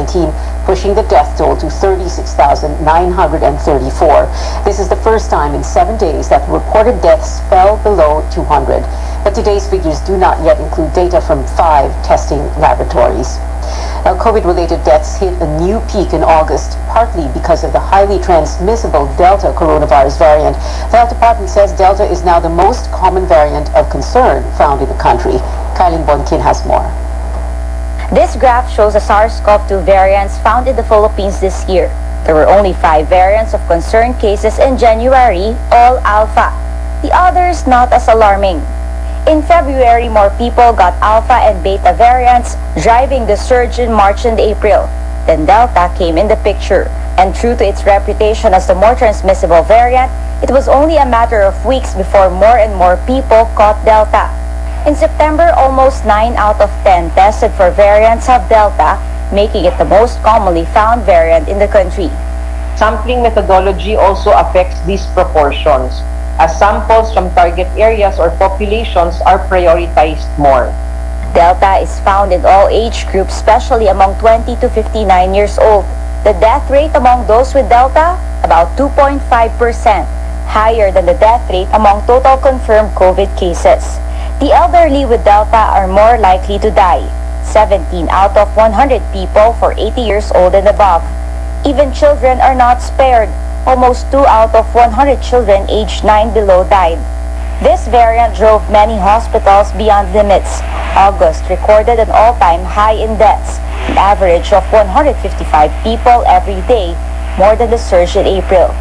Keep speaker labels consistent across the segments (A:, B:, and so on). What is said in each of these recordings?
A: COVID-19, pushing the death toll to 36,934. This is the first time in 7 days that reported deaths fell below 200. But today's figures do not yet include data from 5 testing laboratories. Now, COVID-related deaths hit a new peak in August, partly because of the highly transmissible Delta coronavirus variant. The health department says Delta is now the most common variant of concern found in the country. Kylie Bonkin has more.
B: This graph shows the SARS-CoV-2 variants found in the Philippines this year. There were only 5 variants of concern cases in January, all alpha. The others not as alarming. In February, more people got alpha and beta variants, driving the surge in March and April. Then Delta came in the picture, and true to its reputation as the more transmissible variant, it was only a matter of weeks before more and more people caught Delta. In September, almost 9 out of 10 tested for variants have Delta, making it the most commonly found variant in the country.
C: Sampling methodology also affects these proportions, as samples from target areas or populations are prioritized more.
B: Delta is found in all age groups, especially among 20 to 59 years old. The death rate among those with Delta, about 2.5%, higher than the death rate among total confirmed COVID cases. The elderly with Delta are more likely to die, 17 out of 100 people for 80 years old and above. Even children are not spared. Almost 2 out of 100 children aged 9 below died. This variant drove many hospitals beyond limits. August recorded an all-time high in deaths, an average of 155 people every day, more than the surge in April.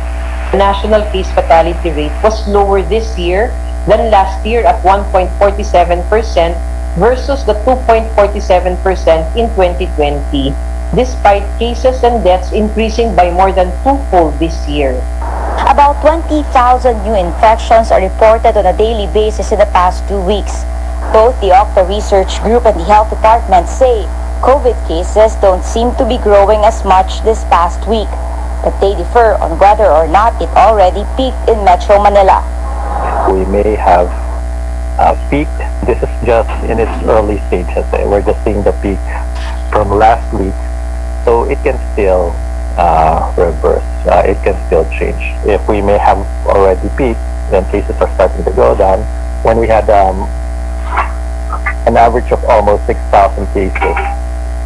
C: The national case fatality rate was lower this year than last year at 1.47% versus the 2.47% in 2020. Despite cases and deaths increasing by more than twofold this year.
B: About 20,000 new infections are reported on a daily basis in the past 2 weeks. Both the Octa Research Group and the Health Department say COVID cases don't seem to be growing as much this past week, but they differ on whether or not it already peaked in Metro Manila.
D: We may have peaked. This is just in its early stages. We're just seeing the peak from last week. So it can still reverse. It can still change. If we may have already peaked, then cases are starting to go down. When we had an average of almost 6,000 cases,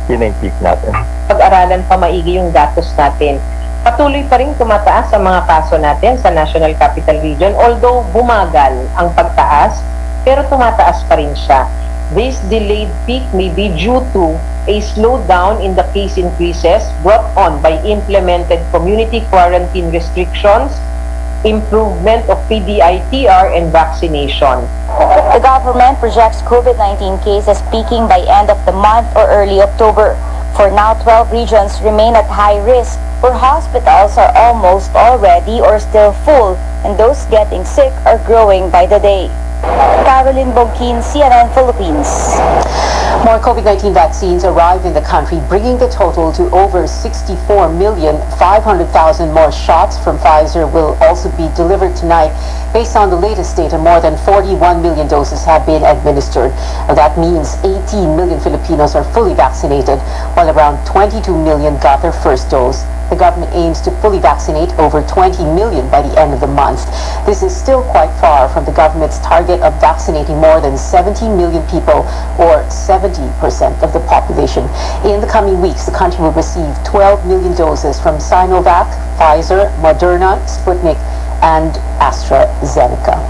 D: yun ang peak natin.
C: Pag-aralan pa maigi yung datos natin. Patuloy pa rin tumataas ang mga kaso natin sa National Capital Region. Although bumagal ang pagtaas, pero tumataas pa rin siya. This delayed peak may be due to a slowdown in the case increases brought on by implemented community quarantine restrictions, improvement of PDITR, and vaccination.
B: The government projects COVID-19 cases peaking by end of the month or early October. For now, 12 regions remain at high risk, where hospitals are almost already or still full, and those getting sick are growing by the day. Caroline Bonkin, CNN Philippines.
A: More COVID-19 vaccines arrived in the country, bringing the total to over 64,500,000 more shots from Pfizer will also be delivered tonight. Based on the latest data, more than 41 million doses have been administered. That means 18 million Filipinos are fully vaccinated, while around 22 million got their first dose. The government aims to fully vaccinate over 20 million by the end of the month. This is still quite far from the government's target of vaccinating more than 17 million people, or 70% of the population. In the coming weeks, the country will receive 12 million doses from Sinovac, Pfizer, Moderna, Sputnik, and AstraZeneca.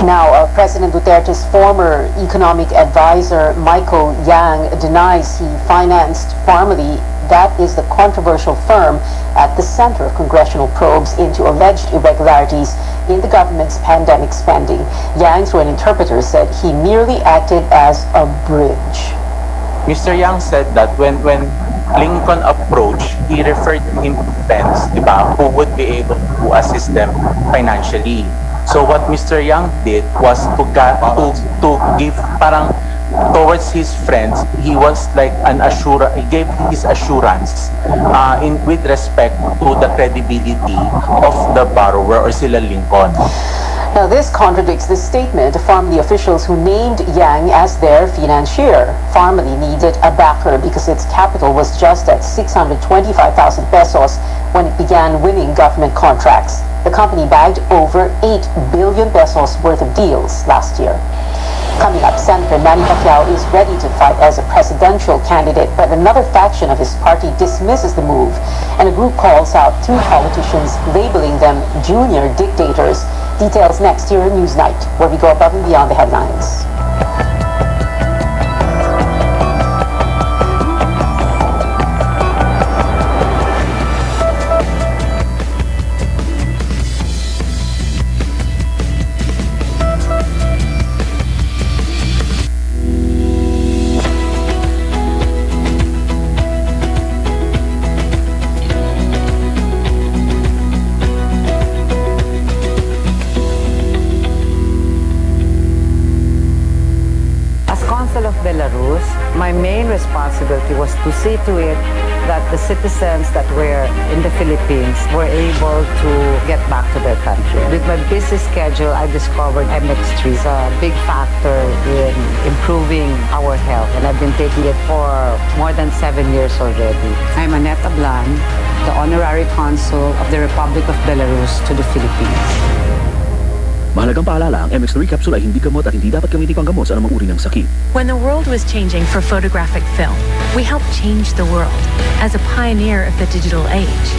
A: Now, President Duterte's former economic advisor, Michael Yang, denies he financed Pharmaly. That is the controversial firm at the center of congressional probes into alleged irregularities in the government's pandemic spending. Yang, through an interpreter, said he merely acted as a bridge.
E: Mr. Yang said that when Lincoln approached, he referred him to friends, diba, who would be able to assist them financially. So what Mr. Yang did was to give parang towards his friends, he was like he gave his assurance with respect to the credibility of the borrower or sila Lincoln.
A: Now, this contradicts the statement from the officials who named Yang as their financier. Formerly needed a backer because its capital was just at 625,000 pesos when it began winning government contracts. The company bagged over 8 billion pesos worth of deals last year. Coming up, Senator Manny Pacquiao is ready to fight as a presidential candidate, but another faction of his party dismisses the move, and a group calls out two politicians, labeling them junior dictators. Details next here in Newsnight, where we go above and beyond the headlines.
F: Belarus, my main responsibility was to see to it that the citizens that were in the Philippines were able to get back to their country. With my busy schedule, I discovered MX3 is a big factor in improving our health, and I've been taking it for more than 7 years already. I'm Annette Ablan, the Honorary Consul of the Republic of Belarus to the Philippines.
G: Mahalagang paalala, ang MX3 capsule ay hindi gamot at hindi dapat gamitin pang gamot sa anumang uri ng sakit.
H: When the world was changing for photographic film, we helped change the world as a pioneer of the digital age.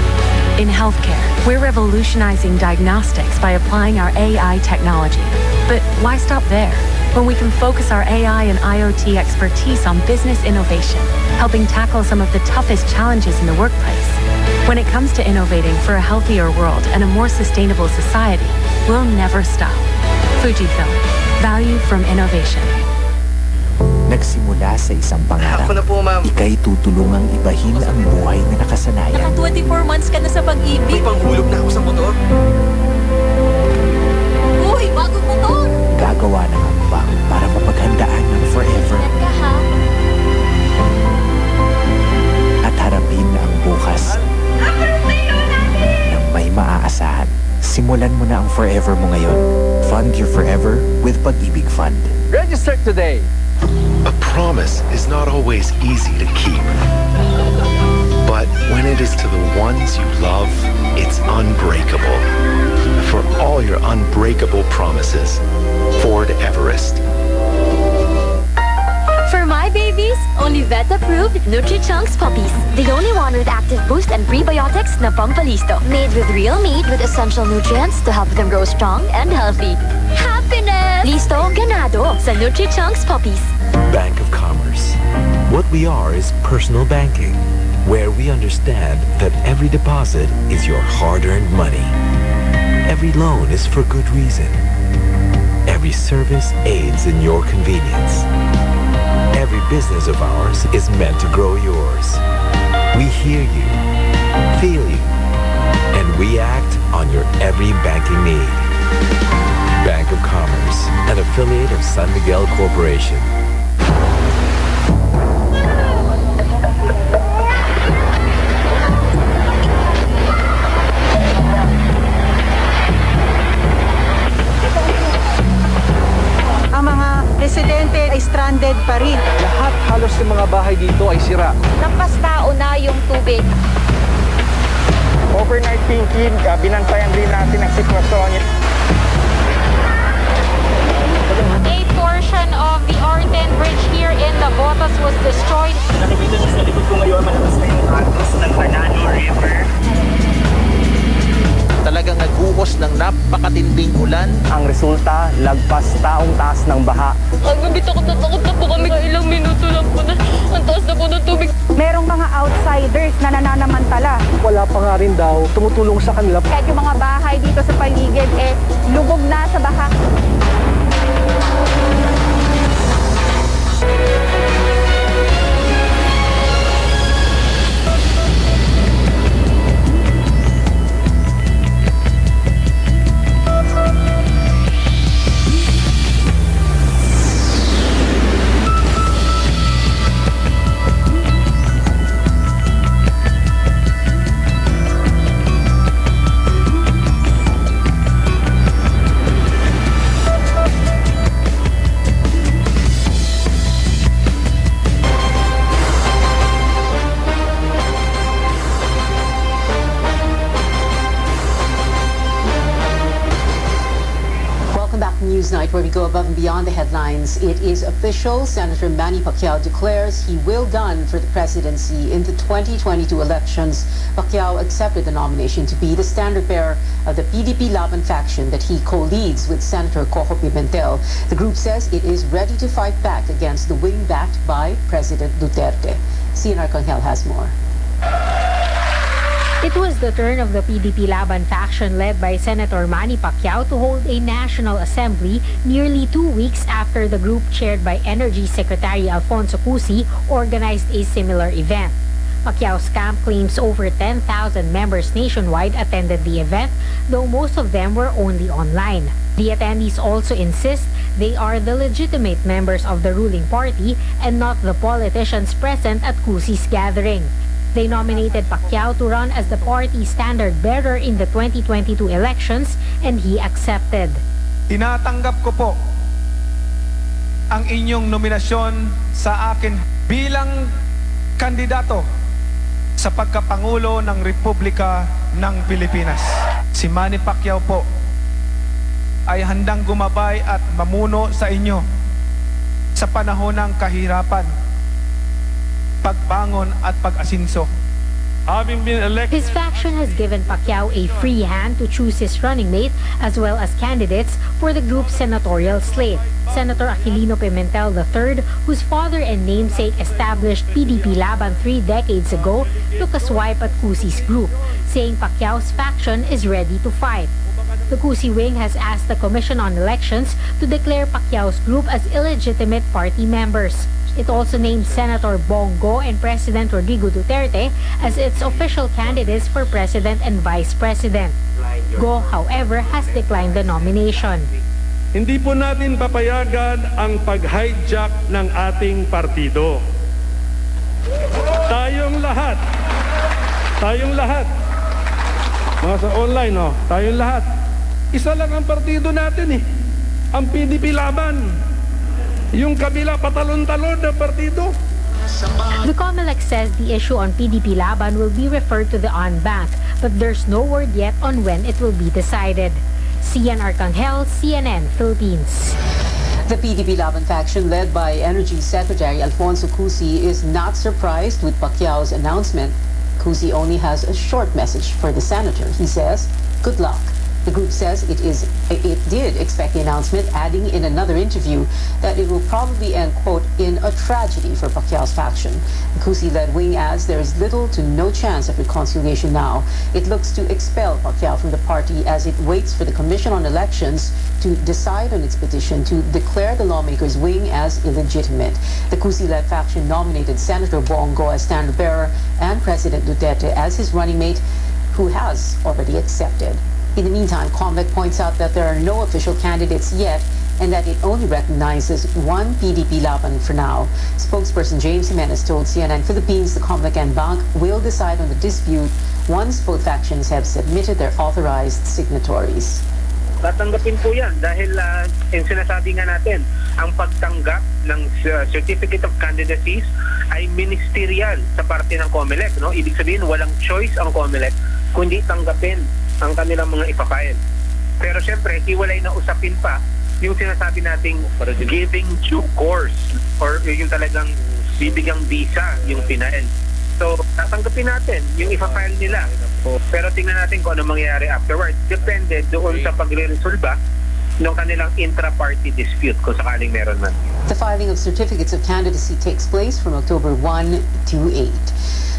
H: In healthcare, we're revolutionizing diagnostics by applying our AI technology. But why stop there? When we can focus our AI and IoT expertise on business innovation, helping tackle some of the toughest challenges in the workplace. When it comes to innovating for a healthier world and a more sustainable society, we'll never stop. Fujifilm. Value from innovation.
I: Nagsimula sa isang pangarap.
J: Ako na po, ma'am.
I: Ika'y tutulungang ibahin ang buhay na nakasanayan.
K: Naka 24 months ka na sa pag-ibig.
J: May panghulog na ako sa motor.
K: Uy, bagong motor!
I: Gagawa ng hakbang para mapaghandaan ng forever.
K: Ka, ha?
I: At harapin ang bukas nang may maaasahan. Simulan mo na ang forever mo ngayon. Fund your forever with Pag-ibig Fund.
L: Register today.
M: A promise is not always easy to keep. But when it is to the ones you love, it's unbreakable. For all your unbreakable promises, Ford Everest.
K: For my babies, only vet-approved Nutri-Chunks puppies. The only one with active boost and prebiotics na pampalisto. Made with real meat with essential nutrients to help them grow strong and healthy. Happiness! Listo, ganado sa Nutri-Chunks puppies.
N: Bank of Commerce. What we are is personal banking, where we understand that every deposit is your hard-earned money. Every loan is for good reason. Every service aids in your convenience. Every business of ours is meant to grow yours. We hear you, feel you, and we act on your every banking need. Bank of Commerce, an affiliate of San Miguel Corporation.
F: Residente ay stranded pa rin.
L: Lahat halos ng mga bahay dito ay sira.
B: Lampas tao na yung tubig.
L: Overnight thinking, binantayan din natin ang sitwasyon.
O: A portion of the Arden Bridge here in Navotas was destroyed.
P: Nakikita niyo sa likod ko ngayon, malakas na yung agos ng Banano River.
E: Talagang nagbuhos ng napakatinding ulan.
L: Ang resulta, lagpas taong taas ng baha.
O: Agabit ako, takot na po kami. Ilang minuto lang po na ang taas na po ng tubig.
Q: Merong mga outsiders na nananamantala.
L: Wala pa nga rin daw tumutulong sa kanila.
Q: Kahit yung mga bahay dito sa paligid, lubog na sa baha.
A: where we go above and beyond the headlines, it is official. Senator Manny Pacquiao declares he will run for the presidency in the 2022 elections. Pacquiao accepted the nomination to be the standard bearer of the PDP Laban faction that he co-leads with Senator Coco Pimentel. The group says it is ready to fight back against the wing backed by President Duterte. CNR Arcangel has more.
R: It was the turn of the PDP Laban faction led by Senator Manny Pacquiao to hold a national assembly nearly 2 weeks after the group chaired by Energy Secretary Alfonso Cusi organized a similar event. Pacquiao's camp claims over 10,000 members nationwide attended the event, though most of them were only online. The attendees also insist they are the legitimate members of the ruling party and not the politicians present at Cusi's gathering. They nominated Pacquiao to run as the party standard bearer in the 2022 elections and he accepted.
S: Tinatanggap ko po ang inyong nominasyon sa akin bilang kandidato sa pagkapangulo ng Republika ng Pilipinas. Si Manny Pacquiao po ay handang gumabay at mamuno sa inyo sa panahon ng kahirapan, pagbangon at pag-asinso.
R: His faction has given Pacquiao a free hand to choose his running mate as well as candidates for the group's senatorial slate. Senator Aquilino Pimentel III, whose father and namesake established PDP Laban 3 decades ago, took a swipe at Cusi's group, saying Pacquiao's faction is ready to fight. The Cusi wing has asked the Commission on Elections to declare Pacquiao's group as illegitimate party members. It also named Senator Bongo and President Rodrigo Duterte as its official candidates for President and Vice President. Go, however, has declined the nomination.
T: Hindi po natin papayagan ang pag-hijack ng ating partido. Tayong lahat, mga sa online, tayong lahat, isa lang ang partido natin ang PDP Laban. Yung kabila patalon-talon na partido.
R: The COMELEC says the issue on PDP Laban will be referred to the ONBank, but there's no word yet on when it will be decided. Cian Arcangel, CNN, Philippines.
A: The PDP Laban faction led by Energy Secretary Alfonso Cusi is not surprised with Pacquiao's announcement. Cusi only has a short message for the senator. He says, "Good luck." The group says it did expect the announcement, adding in another interview that it will probably end, quote, in a tragedy for Pacquiao's faction. The Cusi-led wing adds there is little to no chance of reconciliation now. It looks to expel Pacquiao from the party as it waits for the Commission on Elections to decide on its petition to declare the lawmakers' wing as illegitimate. The Cusi-led faction nominated Senator Bongo as standard bearer and President Duterte as his running mate, who has already accepted. In the meantime, COMELEC points out that there are no official candidates yet and that it only recognizes one PDP Laban for now. Spokesperson James Jimenez told CNN Philippines the COMELEC and Bank will decide on the dispute once both factions have submitted their authorized signatories.
U: Tatanggapin po yan dahil yung sinasabi nga natin, ang pagtanggap ng Certificate of Candidacies ay ministerial sa parte ng COMELEC. No? Ibig sabihin, walang choice ang COMELEC kundi tanggapin ang kanilang mga ipafile. Pero syempre, hiwalay na usapin pa yung sinasabi nating giving due course or yung talagang bibigyang visa yung final. So, tatanggapin natin yung ipafile nila. Pero tingnan natin kung ano mangyayari afterwards. Depende doon sa pagre-resolba ng kanilang intra-party dispute kung sakaling meron man.
A: The filing of certificates of candidacy takes place from October 1 to 8.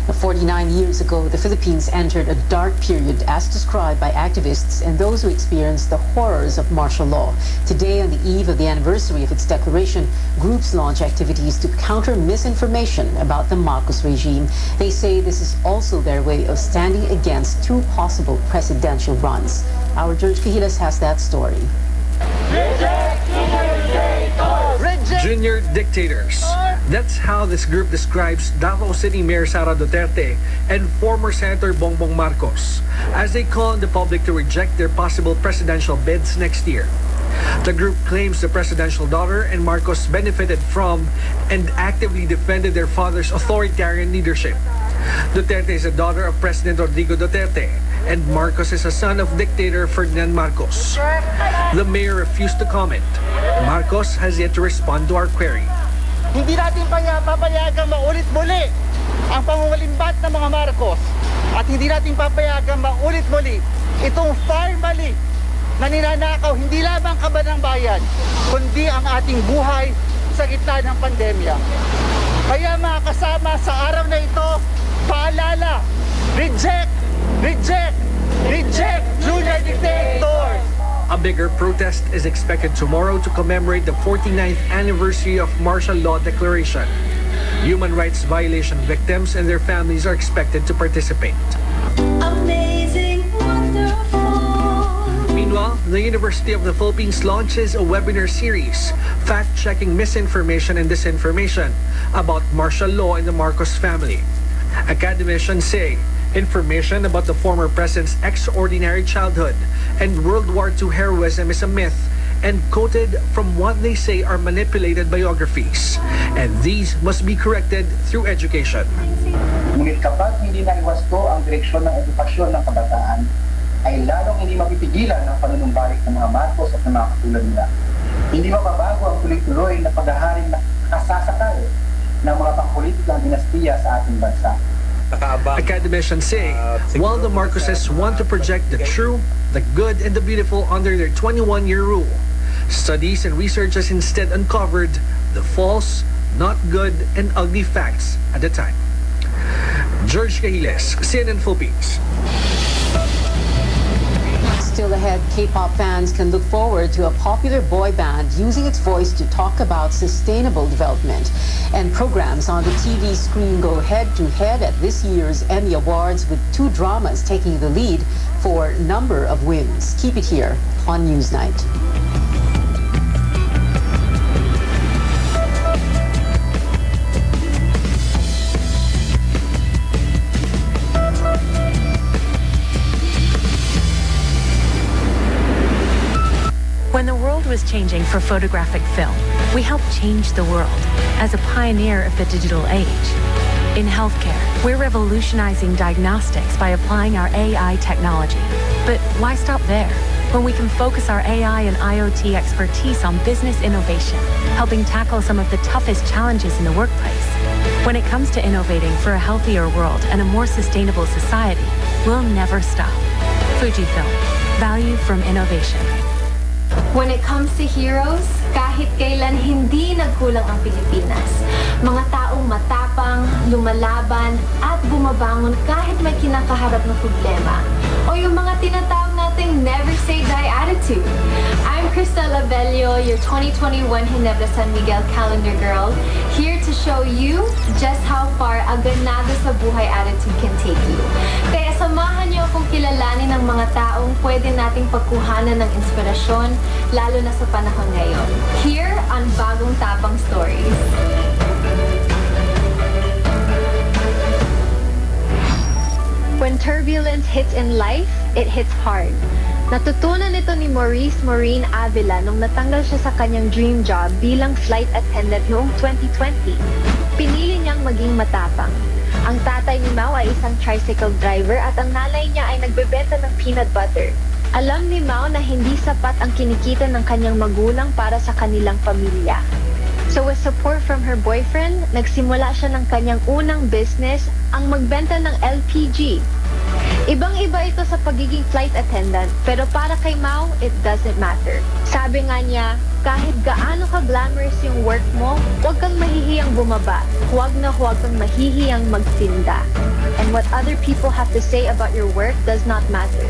A: 49 years ago, the Philippines entered a dark period as described by activists and those who experienced the horrors of martial law. Today, on the eve of the anniversary of its declaration, groups launch activities to counter misinformation about the Marcos regime. They say this is also their way of standing against two possible presidential runs. Our George Cahilas has that story.
V: Junior dictators. That's how this group describes Davao City Mayor Sara Duterte and former Senator Bongbong Marcos as they call on the public to reject their possible presidential bids next year. The group claims the presidential daughter and Marcos benefited from and actively defended their father's authoritarian leadership. Duterte is a daughter of President Rodrigo Duterte, and Marcos is a son of dictator Ferdinand Marcos. The mayor refused to comment. Marcos has yet to respond to our query.
C: Hindi natin papayagang maulit-muli ang pangungalimbat ng mga Marcos at hindi natin papayagang maulit-muli itong formally na ninanakaw hindi lamang kaban ng bayan kundi ang ating buhay sa gitna ng pandemya. Kaya mga kasama sa araw na ito, paalala, reject, reject, reject junior dictators!
V: A bigger protest is expected tomorrow to commemorate the 49th anniversary of martial law declaration. Human rights violation victims and their families are expected to participate.
D: Amazing, wonderful.
V: Meanwhile, the University of the Philippines launches a webinar series fact-checking misinformation and disinformation about martial law in the Marcos family. Academicians say information about the former president's extraordinary childhood and World War II heroism is a myth and quoted from what they say are manipulated biographies. And these must be corrected through education.
W: Ngunit kapag hindi naiwasto ang direksyon ng edukasyon ng kabataan, ay lalong hindi mapipigilan ang panunumbalik ng mga Marcos at ng mga katulad nila. Hindi mababago ang tuloy-tuloy na paghaharing nakasasakal ng mga pangpolitikang dinastiya sa ating bansa.
V: Academicians say, while the Marcoses want to project the true, the good, and the beautiful under their 21-year rule, studies and research has instead uncovered the false, not good, and ugly facts at the time. George Cahiles, CNN Philippines.
A: Still ahead, K-pop fans can look forward to a popular boy band using its voice to talk about sustainable development. And programs on the TV screen go head-to-head at this year's Emmy Awards, with 2 dramas taking the lead for number of wins. Keep it here on Newsnight.
H: When the world was changing for photographic film, we helped change the world as a pioneer of the digital age. In healthcare, we're revolutionizing diagnostics by applying our AI technology. But why stop there? When we can focus our AI and IoT expertise on business innovation, helping tackle some of the toughest challenges in the workplace. When it comes to innovating for a healthier world and a more sustainable society, we'll never stop. Fujifilm, value from innovation.
X: When it comes to heroes, kahit kailan hindi nagkulang ang Pilipinas. Mga taong matapang, lumalaban, at bumabangon kahit may kinakaharap na problema. O yung mga tinatawag nating never say die attitude. I'm Cristel Abello, your 2021 Ginebra San Miguel Calendar Girl, here to show you just how far a ganado sa buhay attitude can take you. Kaya samahan niyo akong kilalanin ng mga taong pwede nating pagkuhanan ng inspirasyon, lalo na sa panahon ngayon. Here on Bagong Tapang Stories. When turbulence hits in life, it hits hard. Natutunan ito ni Maurice Maureen Avila nung natanggal siya sa kanyang dream job bilang flight attendant noong 2020. Pinili niyang maging matapang. Ang tatay ni Mau ay isang tricycle driver at ang nanay niya ay nagbebenta ng peanut butter. Alam ni Mau na hindi sapat ang kinikita ng kanyang magulang para sa kanilang pamilya. So with support from her boyfriend, nagsimula siya ng kanyang unang business, ang magbenta ng LPG. Ibang-iba ito sa pagiging flight attendant, pero para kay Mau, it doesn't matter. Sabi nga niya, kahit gaano ka glamorous yung work mo, huwag kang mahihiyang bumaba, huwag kang mahihiyang magtinda. And what other people have to say about your work does not matter.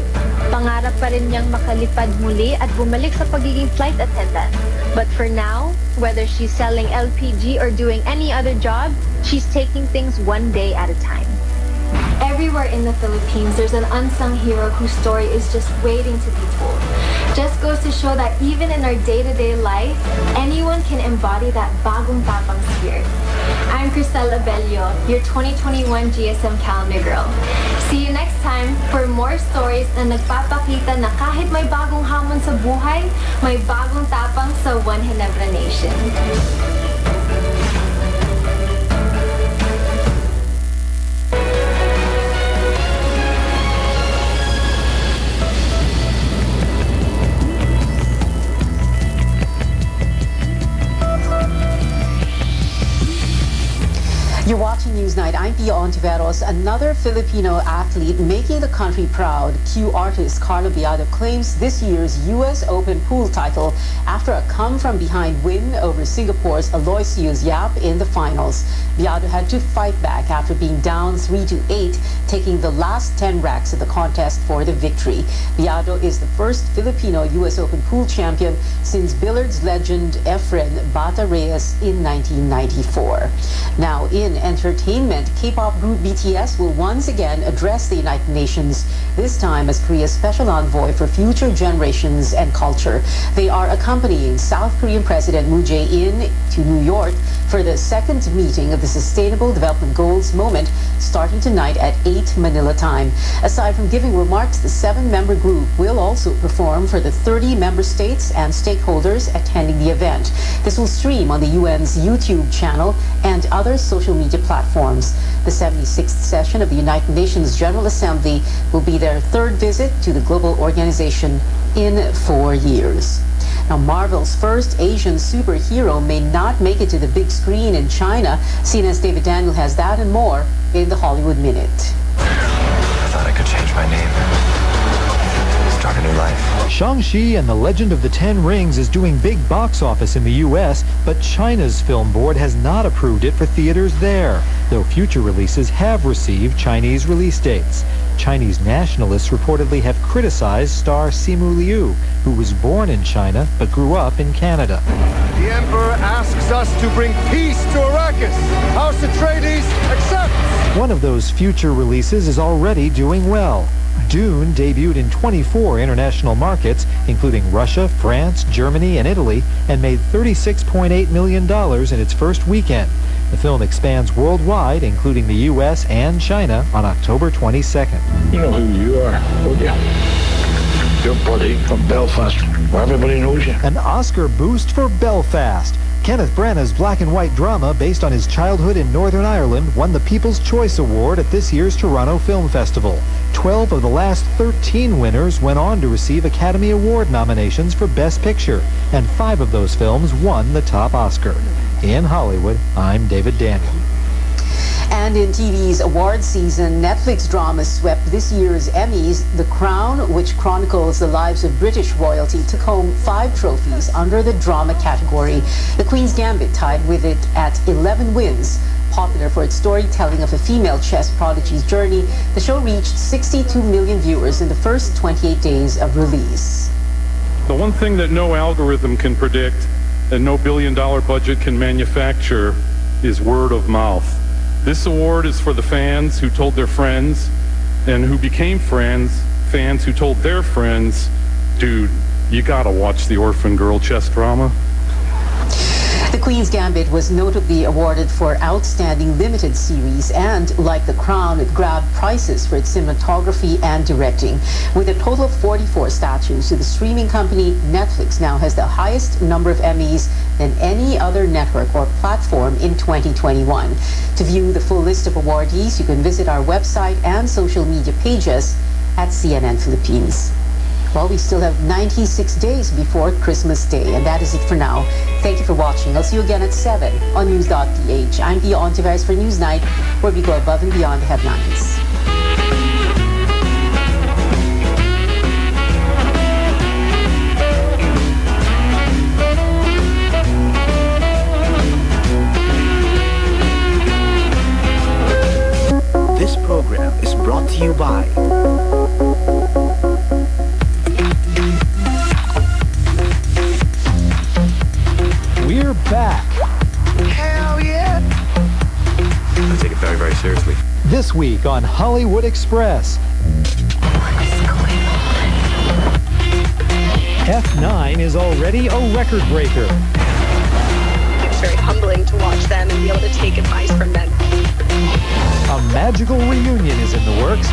X: Pangarap pa rin niyang makalipad muli at bumalik sa pagiging flight attendant. But for now, whether she's selling LPG or doing any other job, she's taking things one day at a time. Everywhere in the Philippines, there's an unsung hero whose story is just waiting to be told. Just goes to show that even in our day-to-day life, anyone can embody that bagong tapang spirit. I'm Cristel Abello, your 2021 GSM Calendar Girl. See you next time for more stories na nagpapakita na kahit may bagong hamon sa buhay, may bagong tapang sa One Ginebra Nation.
A: I'm Pia Ontiveros. Another Filipino athlete making the country proud. Cue artist Carlo Biado claims this year's U.S. Open pool title after a come-from-behind win over Singapore's Aloysius Yap in the finals. Biado had to fight back after being down 3-8, taking the last 10 racks of the contest for the victory. Biado is the first Filipino U.S. Open pool champion since billiards legend Efren Bata Reyes in 1994. Now, in entertainment, K-pop group BTS will once again address the United Nations, this time as Korea's special envoy for future generations and culture. They are accompanying South Korean President Moon Jae-in to New York for the second meeting of the Sustainable Development Goals moment, starting tonight at 8 Manila time. Aside from giving remarks, the 7-member group will also perform for the 30 member states and stakeholders attending the event. This will stream on the UN's YouTube channel and other social media platforms. The 76th session of the United Nations General Assembly will be their third visit to the global organization in 4 years. Now, Marvel's first Asian superhero may not make it to the big screen in China. CNN's David Daniel has that and more in the Hollywood Minute.
G: I thought I could change my name. Start a new life.
I: Shang-Chi and the Legend of the Ten Rings is doing big box office in the U.S., but China's film board has not approved it for theaters there, though future releases have received Chinese release dates. Chinese nationalists reportedly have criticized star Simu Liu, who was born in China but grew up in Canada.
J: The Emperor asks us to bring peace to Arrakis. House Atreides accepts.
I: One of those future releases is already doing well. Dune debuted in 24 international markets, including Russia, France, Germany, and Italy, and made $36.8 million in its first weekend. The film expands worldwide, including the U.S. and China, on October 22nd.
T: You know who you are, don't you? Your buddy from Belfast, where everybody knows you.
I: An Oscar boost for Belfast. Kenneth Branagh's black and white drama, based on his childhood in Northern Ireland, won the People's Choice Award at this year's Toronto Film Festival. 12 of the last 13 winners went on to receive Academy Award nominations for Best Picture, and 5 of those films won the top Oscar. In Hollywood, I'm David Daniel.
A: And in TV's award season, Netflix drama swept this year's Emmys. The Crown, which chronicles the lives of British royalty, took home 5 trophies under the drama category. The Queen's Gambit tied with it at 11 wins. Popular for its storytelling of a female chess prodigy's journey, the show reached 62 million viewers in the first 28 days of release.
M: The one thing that no algorithm can predict and no billion-dollar budget can manufacture is word of mouth. This award is for the fans who told their friends and who became fans who told their friends, dude, you gotta watch the Orphan Girl chess drama.
A: The Queen's Gambit was notably awarded for Outstanding Limited Series, and like The Crown, it grabbed prizes for its cinematography and directing. With a total of 44 statues to the streaming company, Netflix now has the highest number of Emmys than any other network or platform in 2021. To view the full list of awardees, you can visit our website and social media pages at CNN Philippines. Well, we still have 96 days before Christmas Day, and that is it for now. Thank you for watching. I'll see you again at 7 on News.ph. I'm Pia Ontiveros for Newsnight, where we go above and beyond the headlines.
N: This program is brought to you by
I: We're back.
N: Hell yeah! I take it very, very seriously.
I: This week on Hollywood Express. F9 is already a record breaker.
Y: It's very humbling to watch them and be able to take advice from them.
I: A magical reunion is in the works.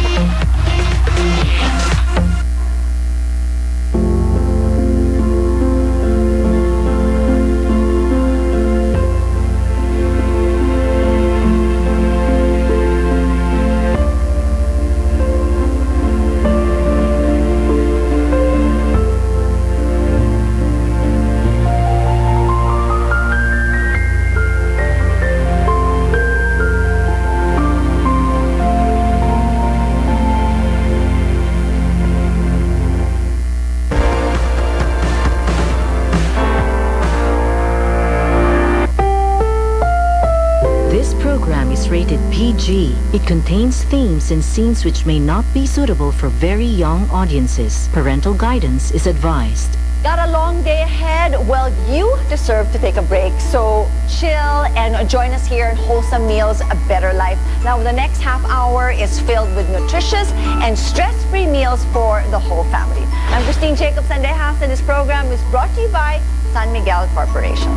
B: It contains themes and scenes which may not be suitable for very young audiences. Parental guidance is advised.
E: Got a long day ahead? Well, you deserve to take a break. So chill and join us here in Wholesome Meals, A Better Life. Now, the next half hour is filled with nutritious and stress-free meals for the whole family. I'm Christine Jacobs Sandejas, and this program is brought to you by San Miguel Corporation.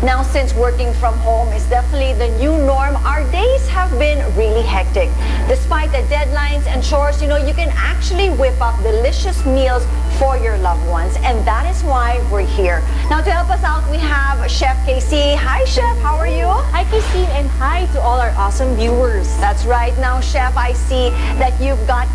E: Now, since working from home is definitely the new norm, our days have been really hectic. Despite the deadlines and chores, you can actually whip up delicious meals for your loved ones. And that is why we're here. Now, to help us out, we have Chef KC. Hi, Chef. How are you?
F: Hi, Christine, and hi to all our awesome viewers.
E: That's right. Now, Chef, I see that you've got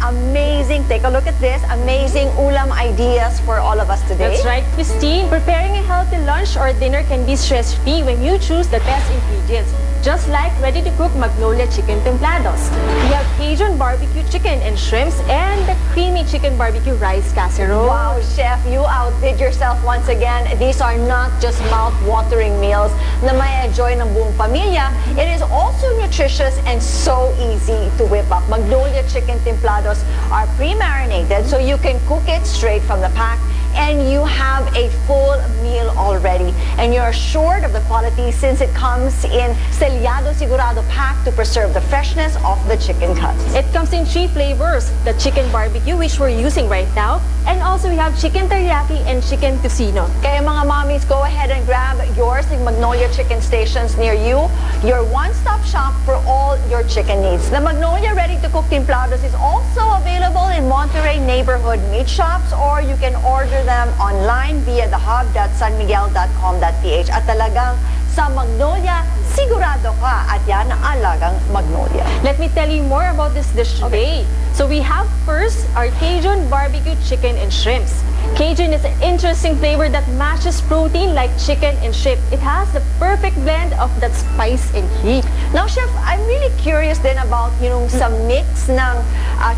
E: take a look at this, amazing ulam ideas for all of us today.
F: That's right, Christine. Preparing a healthy lunch or dinner can be stress-free when you choose the best ingredients. Just like ready-to-cook Magnolia chicken templados. We have Cajun barbecue chicken and shrimps and the creamy chicken barbecue rice casserole.
E: Wow, Chef, you outdid yourself once again. These are not just mouth-watering meals na may enjoy ng buong pamilya. It is also nutritious and so easy to whip up. Magnolia chicken templados are pre-marinated so you can cook it straight from the pack, and you have a full meal already. And you're assured of the quality since it comes in sellado sigurado pack to preserve the freshness of the chicken cuts.
F: It comes in 3 flavors, the chicken barbecue, which we're using right now, and also we have chicken teriyaki and chicken tocino.
E: Kaya mga mommies, go ahead and grab yours in Magnolia Chicken Stations near you, your one-stop shop for all your chicken needs. The Magnolia Ready-to-Cook Templados is also available in Monterey neighborhood meat shops, or you can order them online via thehub.sanmiguel.com.ph. At talagang sa Magnolia, sigurado ka at yan ang alagang Magnolia.
F: Let me tell you more about this dish today. So we have first our Cajun barbecue chicken and shrimps. Cajun is an interesting flavor that matches protein like chicken and shrimp. It has the perfect blend of that spice and heat.
E: Now, Chef, I'm really curious then about, some mix ng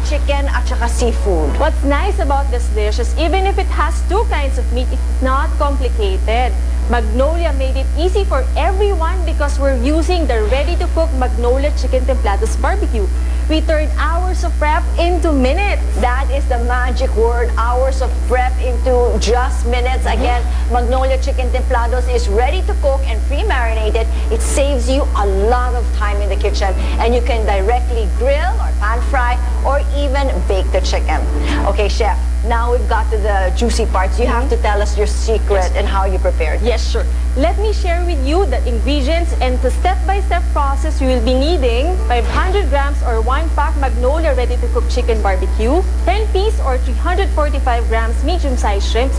E: chicken at saka seafood.
F: What's nice about this dish is even if it has 2 kinds of meat, it's not complicated. Magnolia made it easy for everyone because we're using the ready-to-cook Magnolia Chicken Templados Barbecue. We turned hours of prep into minutes.
E: That is the magic word, hours of prep into just minutes. Again, Magnolia Chicken Templados is ready to cook and pre-marinated. It saves you a lot of time in the kitchen, and you can directly grill or pan fry or even bake the chicken. Okay, Chef, now we've got to the juicy parts. You have to tell us your secret and how you prepared.
F: Yes, sure. Let me share with you the ingredients and the step-by-step process. You will be needing 500 grams or 1 pack Magnolia ready-to-cook chicken barbecue, 10-piece or 345 grams medium-sized shrimp,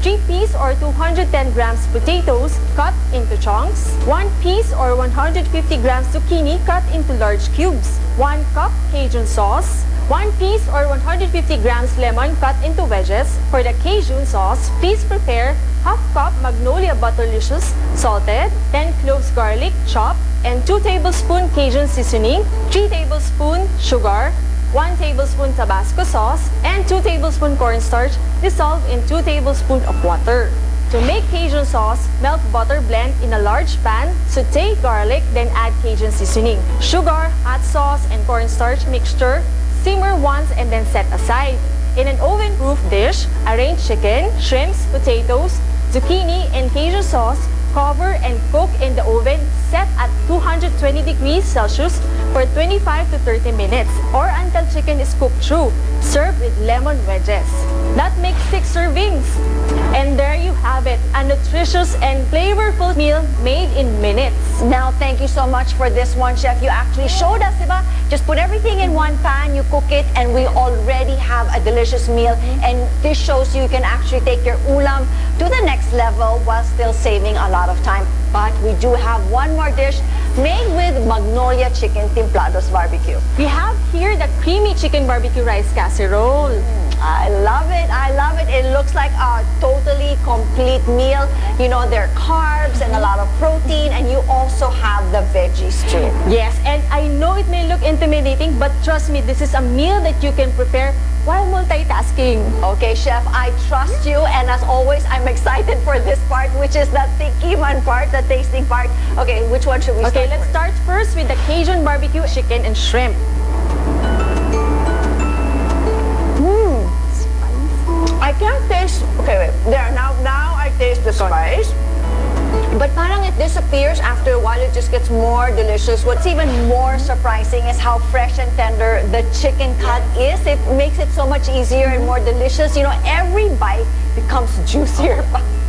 F: 3-piece or 210 grams potatoes cut into chunks, 1 piece or 150 grams zucchini cut into large cubes, 1 cup Cajun sauce, 1 piece or 150 grams lemon cut into wedges. For the Cajun sauce, please prepare half cup Magnolia Butterlicious salted, 10 cloves garlic chopped, and 2 tablespoon Cajun seasoning, 3 tablespoon sugar, 1 tablespoon Tabasco sauce, and 2 tablespoon cornstarch dissolved in 2 tablespoons of water. To make Cajun sauce, melt butter blend in a large pan, saute garlic, then add Cajun seasoning, sugar, hot sauce, and cornstarch mixture. Simmer once and then set aside. In an oven-proof dish, arrange chicken, shrimps, potatoes, zucchini, and Cajun sauce. Cover and cook in the oven set at 220 degrees Celsius for 25 to 30 minutes or until chicken is cooked through. Serve with lemon wedges. That makes 6 servings. And there you have it, a nutritious and flavorful meal made in minutes.
E: Now, thank you so much for this one, Chef. You actually showed us, diba? Just put everything in one pan, you cook it, and we already have a delicious meal. And this shows you can actually take your ulam to the next level while still saving a lot of time. But we do have one more dish made with Magnolia Chicken Templados Barbecue.
F: We have here the creamy chicken barbecue rice casserole.
E: I love it. I love it. It looks like a totally complete meal. You know, there are carbs and a lot of protein, and you also have the veggies too.
F: Yes, and I know it may look intimidating, but trust me, this is a meal that you can prepare while multitasking.
E: Okay, Chef, I trust you, and as always, I'm excited for this part, which is the tikiman part, the tasting part. Okay, which one should we start?
F: Okay, let's start first with the Cajun barbecue chicken and shrimp.
E: I can't taste. Okay, wait. There now I taste the spice. But parang it disappears after a while. It just gets more delicious. What's even more surprising is how fresh and tender the chicken cut is. It makes it so much easier and more delicious. You know, every bite becomes juicier.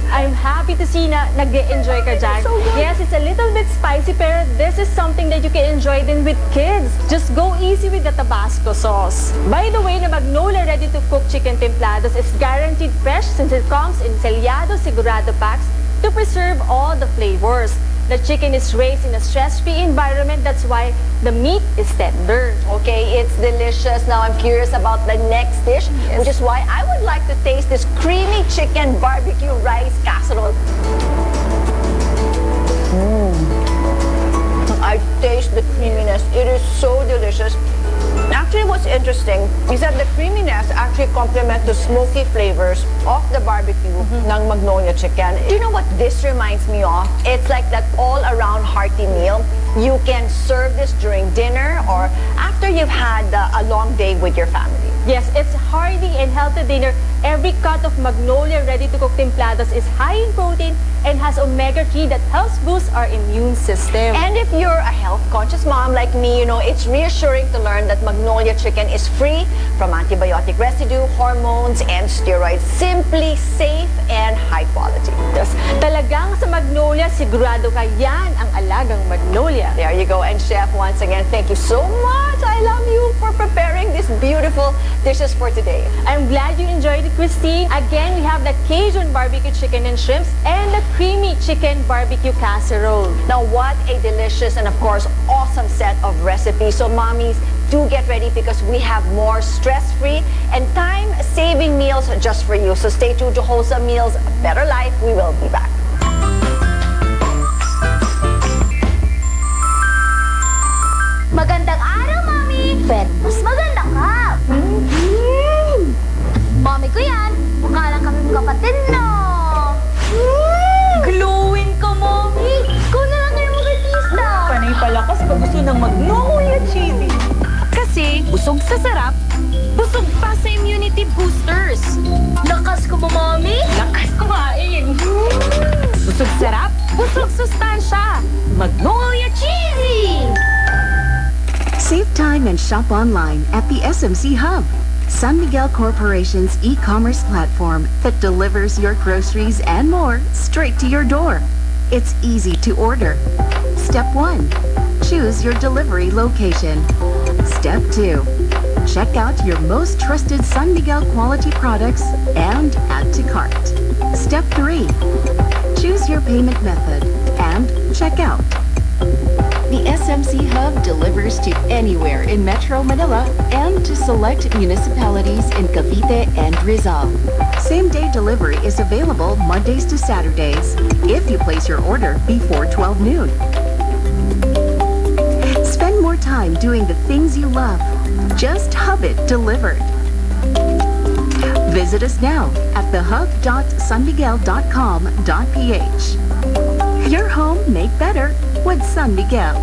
F: I'm happy to see na nag-enjoy ka dyan.
E: So
F: yes, it's a little bit spicy, pero this is something that you can enjoy din with kids. Just go easy with the Tabasco sauce. By the way, the Magnolia ready-to-cook chicken templados is guaranteed fresh since it comes in sellado sigurado packs to preserve all the flavors. The chicken is raised in a stress-free environment. That's why the meat is tender.
E: Okay, it's delicious. Now I'm curious about the next dish, which is why I would like to taste this creamy chicken barbecue rice casserole. I taste the creaminess. It is so delicious. Actually, what's interesting is that the creaminess actually complements the smoky flavors of the barbecue ng Magnolia chicken. Do you know what this reminds me of? It's like that all-around hearty meal. You can serve this during dinner or after you've had a long day with your family.
F: Yes, it's hearty and healthy dinner. Every cut of Magnolia ready-to-cook templados is high in protein and has omega-3 that helps boost our immune system.
E: And if you're a health-conscious mom like me, you know, it's reassuring to learn that Magnolia chicken is free from antibiotic residue, hormones, and steroids. Simply safe and high quality.
F: Yes, talagang sa Magnolia, sigurado ka yan ang alagang Magnolia.
E: There you go. And Chef, once again, thank you so much. I love you for preparing these beautiful dishes for today.
F: I'm glad you enjoyed it, Christine. Again, we have the Cajun barbecue chicken and shrimps and the creamy chicken barbecue casserole.
E: Now, what a delicious and, of course, awesome set of recipes. So, mommies, do get ready because we have more stress-free and time-saving meals just for you. So stay tuned to Wholesome Meals, Better Life. We will be back.
K: Magandang araw, Mami! Pero mas maganda ka! Mami ko yan! Mukha lang kami kapatid, no? Glowing ka, Mami! Ikaw na lang kayo mag-artista!
L: Panay palakas pag gusto ng Magnolia chili. Kasi busog sa sarap, busog pa sa immunity boosters.
K: Lakas ko mo, Mami!
L: Lakas kumain! Busog sarap, busog sustansya. Magnolia Cheesy!
O: Save time and shop online at the SMC Hub, San Miguel Corporation's e-commerce platform that delivers your groceries and more straight to your door. It's easy to order. Step 1. Choose your delivery location. Step 2. Check out your most trusted San Miguel quality products and add to cart. Step 3. Choose your payment method and check out. The SMC Hub delivers to anywhere in Metro Manila and to select municipalities in Cavite and Rizal. Same-day delivery is available Mondays to Saturdays if you place your order before 12 noon. Spend more time doing the things you love. Just Hub it delivered. Visit us now at thehub.sanmiguel.com.ph. Your home made better with San Miguel.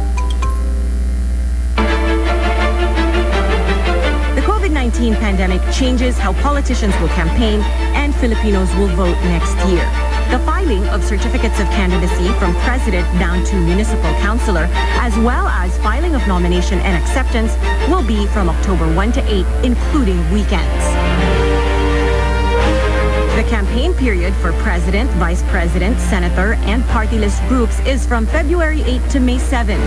P: The COVID-19 pandemic changes how politicians will campaign and Filipinos will vote next year. The filing of certificates of candidacy from president down to municipal councilor, as well as filing of nomination and acceptance, will be from October 1 to 8, including weekends. The campaign period for president, vice president, senator, and party list groups is from February 8 to May 7.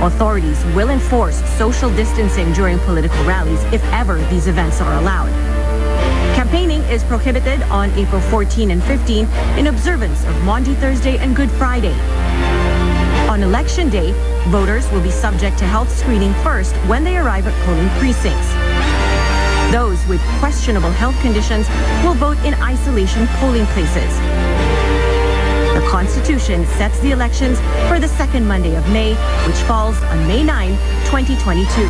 P: Authorities will enforce social distancing during political rallies if ever these events are allowed. Campaigning is prohibited on April 14 and 15 in observance of Maundy Thursday and Good Friday. On election day, voters will be subject to health screening first when they arrive at polling precincts. Those with questionable health conditions will vote in isolation polling places. The Constitution sets the elections for the second Monday of May, which falls on May 9, 2022.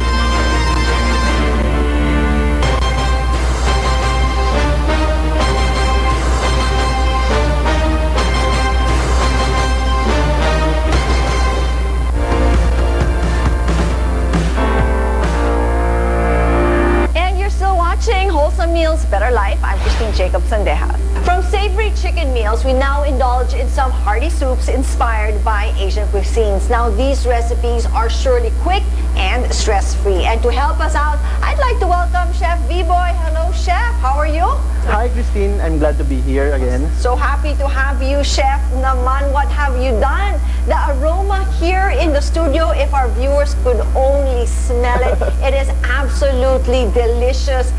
E: Wholesome Meals, Better Life. I'm Christine Jacob-Sandejas. From savory chicken meals, we now indulge in some hearty soups inspired by Asian cuisines. Now, these recipes are surely quick and stress-free. And to help us out, I'd like to welcome Chef V-Boy. Hello, Chef. How are you?
C: Hi, Christine. I'm glad to be here again.
E: So happy to have you, Chef. Naman, what have you done? The aroma here in the studio, if our viewers could only smell it, it is absolutely delicious.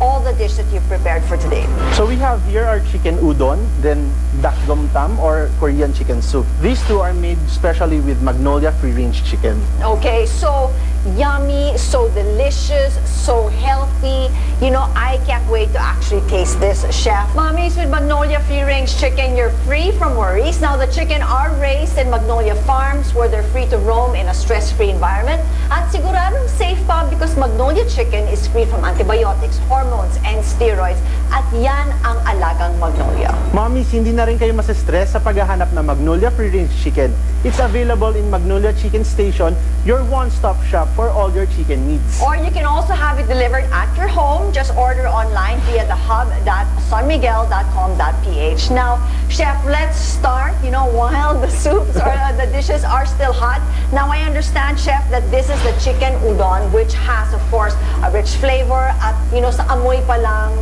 E: All the dish that you've prepared for today.
C: So we have here our chicken udon, then dakgomtam or Korean chicken soup. These two are made specially with Magnolia free-range chicken.
E: Okay, so yummy, so delicious, so healthy. You know, I can't wait to actually taste this, Chef. Mommies, with Magnolia free-range chicken, you're free from worries. Now, the chicken are raised in Magnolia farms where they're free to roam in a stress-free environment. At siguradong safe pa because Magnolia chicken is free from antibiotics, hormones, and steroids. At yan ang alagang Magnolia.
C: Mommies, hindi na rin kayo masistress sa paghahanap ng Magnolia free-range chicken. It's available in Magnolia Chicken Station, your one-stop shop for all your chicken needs.
E: Or you can also have it delivered at your home. Just order online via the hub.sanmiguel.com.ph. Now, Chef, let's start, you know, while the soups or the dishes are still hot. Now, I understand, Chef, that this is the chicken udon, which has, of course, a rich flavor at, you know, sa amoy pa lang,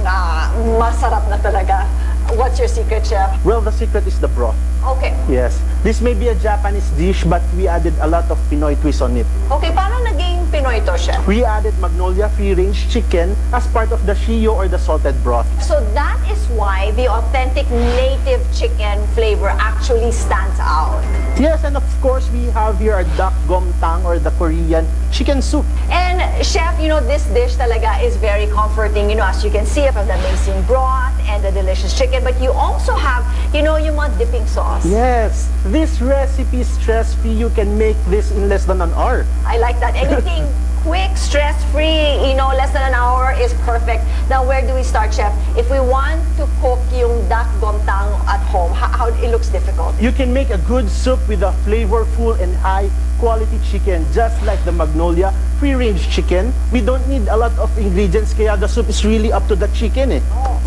E: masarap na talaga. What's your secret, Chef?
C: Well, the secret is the broth.
E: Okay.
C: Yes. This may be a Japanese dish, but we added a lot of Pinoy twist on it.
E: Okay, paano naging Pinoy to, Chef?
C: We added Magnolia free-range chicken as part of the shio or the salted broth.
E: So that is why the authentic native chicken flavor actually stands out.
C: Yes, and of course, we have here our dakgomtam or the Korean chicken soup.
E: And Chef, you know, this dish talaga is very comforting, you know, as you can see from the amazing broth and the delicious chicken. But you also have, you know, yung mga dipping sauce.
C: Yes, this recipe is stress-free. You can make this in less than an hour.
E: I like that. Anything quick, stress-free, you know, less than an hour is perfect. Now, where do we start, Chef? If we want to cook yung dakgomtam at home, how it looks difficult?
C: You can make a good soup with a flavorful and high-quality chicken, just like the Magnolia free-range chicken. We don't need a lot of ingredients, kaya the soup is really up to the chicken.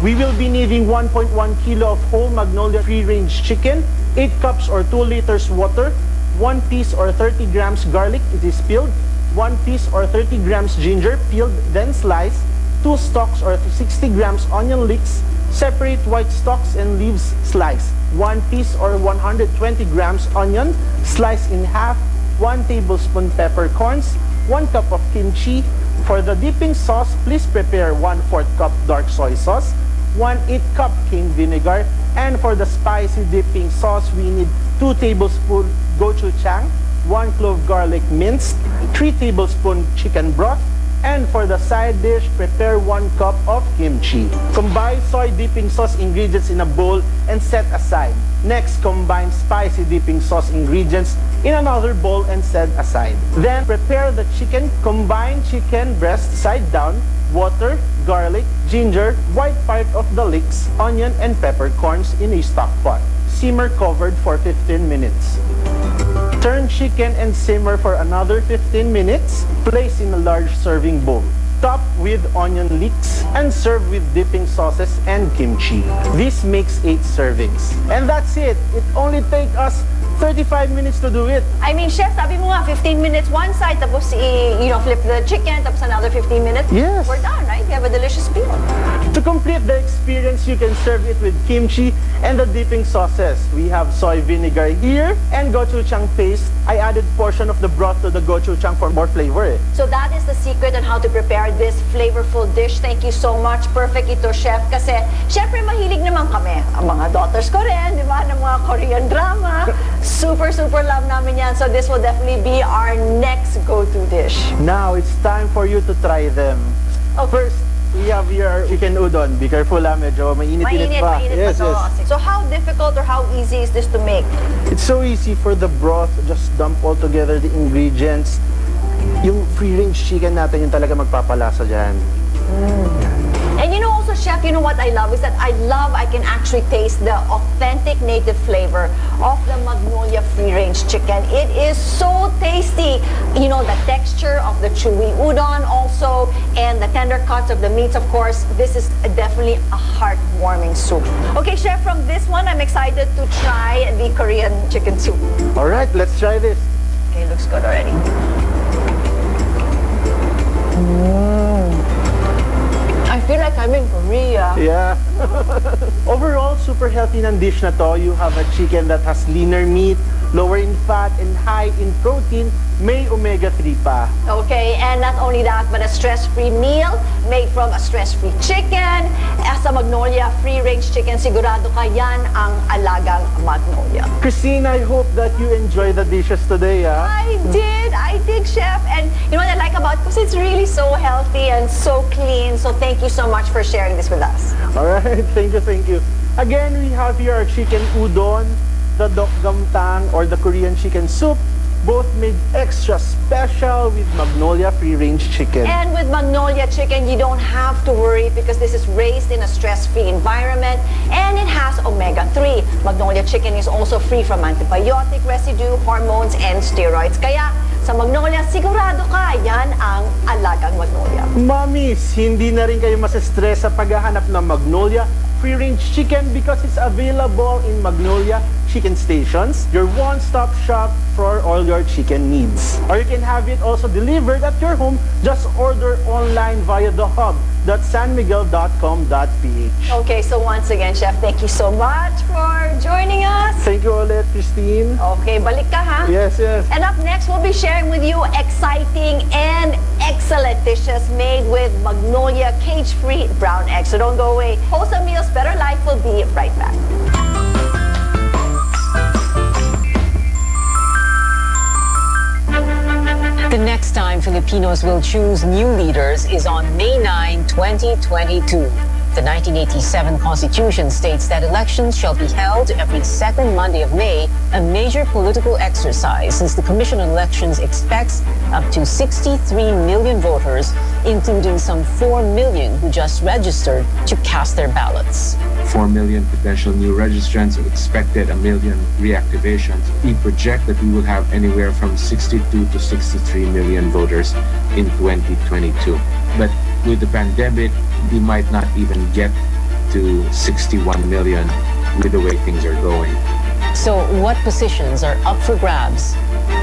C: We will be needing 1.1 kilo of whole Magnolia free-range chicken, 8 cups or 2 liters water, 1 piece or 30 grams garlic, it is peeled, 1 piece or 30 grams ginger, peeled, then sliced, 2 stalks or 60 grams onion leeks, separate white stalks and leaves sliced, 1 piece or 120 grams onion, sliced in half, 1 tablespoon peppercorns, 1 cup of kimchi. For the dipping sauce, please prepare 1/4 cup dark soy sauce, 1/8 cup cane vinegar, and for the spicy dipping sauce, we need 2 tablespoons gochujang, 1 clove garlic minced, 3 tablespoons chicken broth, and for the side dish, prepare 1 cup of kimchi. Combine soy dipping sauce ingredients in a bowl and set aside. Next, combine spicy dipping sauce ingredients in another bowl and set aside. Then, prepare the chicken. Combine chicken breast side down, water, garlic, ginger, white part of the leeks, onion, and peppercorns in a stock pot. Simmer covered for 15 minutes. Turn chicken and simmer for another 15 minutes. Place in a large serving bowl. Top with onion leeks and serve with dipping sauces and kimchi. This makes 8 servings. And that's it. It only takes us 35 minutes to do it.
E: I mean, Chef, sabi mo nga, 15 minutes one side, tapos flip the chicken, tapos another 15 minutes.
C: Yes.
E: We're done, right? We have a delicious meal.
C: To complete the experience, you can serve it with kimchi and the dipping sauces. We have soy vinegar here and gochujang paste. I added portion of the broth to the gochujang for more flavor.
E: So that is the secret on how to prepare this flavorful dish. Thank you so much. Perfect ito, Chef. Kasi, syempre, mahilig naman kami. Ang mga daughters ko rin, di ba? Ng mga Korean drama. Super, super love namin yan. So this will definitely be our next go-to dish.
C: Now, it's time for you to try them. First, we have your chicken udon. Be careful, medyo mainit-init pa.
E: Yes. So how difficult or how easy is this to make?
C: It's so easy for the broth. Just dump all together the ingredients. Yung free-range chicken natin yung talaga magpapalasa dyan.
E: And you know also, Chef, you know what I love is that I can actually taste the authentic native flavor of the Magnolia free-range chicken. It is so tasty. You know, the texture of the chewy udon also, and the tender cuts of the meats, of course. This is definitely a heartwarming soup. Okay, Chef, from this one, I'm excited to try the Korean chicken soup.
C: All right, let's try this.
E: Okay, looks good already. I feel like I'm in Korea.
C: Yeah. Overall, super healthy ng dish na to. You have a chicken that has leaner meat, lower in fat, and high in protein. May omega-3 pa.
E: Okay, and not only that, but a stress-free meal made from a stress-free chicken. As a Magnolia free-range chicken, sigurado ka yan ang alagang Magnolia.
C: Christine, I hope that you enjoy the dishes today, ah?
E: I did, Chef. And you know what I like about it? Because it's really so healthy and so clean. So thank you so much for sharing this with us.
C: All right, thank you. Again, we have here our chicken udon, the dokgamtang or the Korean chicken soup, both made extra special with Magnolia free-range chicken.
E: And with Magnolia chicken, you don't have to worry because this is raised in a stress-free environment and it has omega-3. Magnolia chicken is also free from antibiotic residue, hormones, and steroids. Kaya sa Magnolia, sigurado ka, yan ang alagang Magnolia.
C: Mommies, hindi na rin kayo masistress sa paghahanap ng Magnolia free-range chicken because it's available in Magnolia Chicken Stations, your one-stop shop for all your chicken needs. Or you can have it also delivered at your home. Just order online via the hub .sanmiguel.com.ph.
E: Okay, so once again, Chef, thank you so much for joining us.
C: Thank you ulit, Christine.
E: Okay, balik ka ha?
C: Yes.
E: And up next, we'll be sharing with you exciting and excellent dishes made with Magnolia cage-free brown eggs. So don't go away. Wholesome Meals, Better Life will be right back.
A: The next time Filipinos will choose new leaders is on May 9, 2022. The 1987 Constitution states that elections shall be held every second Monday of May, a major political exercise since the Commission on Elections expects up to 63 million voters, including some 4 million who just registered to cast their ballots.
D: 4 million potential new registrants and expected 1 million reactivations. We project that we will have anywhere from 62 to 63 million voters in 2022. But with the pandemic, we might not even get to 61 million with the way things are going.
A: So what positions are up for grabs?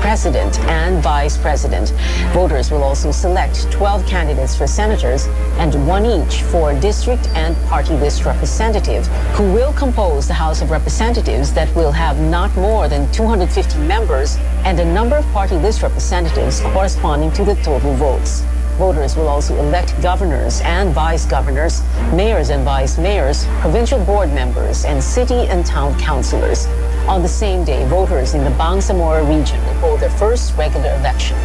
A: President and Vice President. Voters will also select 12 candidates for senators and 1 each for district and party list representative, who will compose the House of Representatives that will have not more than 250 members and a number of party list representatives corresponding to the total votes. Voters will also elect governors and vice governors, mayors and vice mayors, provincial board members, and city and town councilors. On the same day, voters in the Bangsamoro region will hold their first regular election.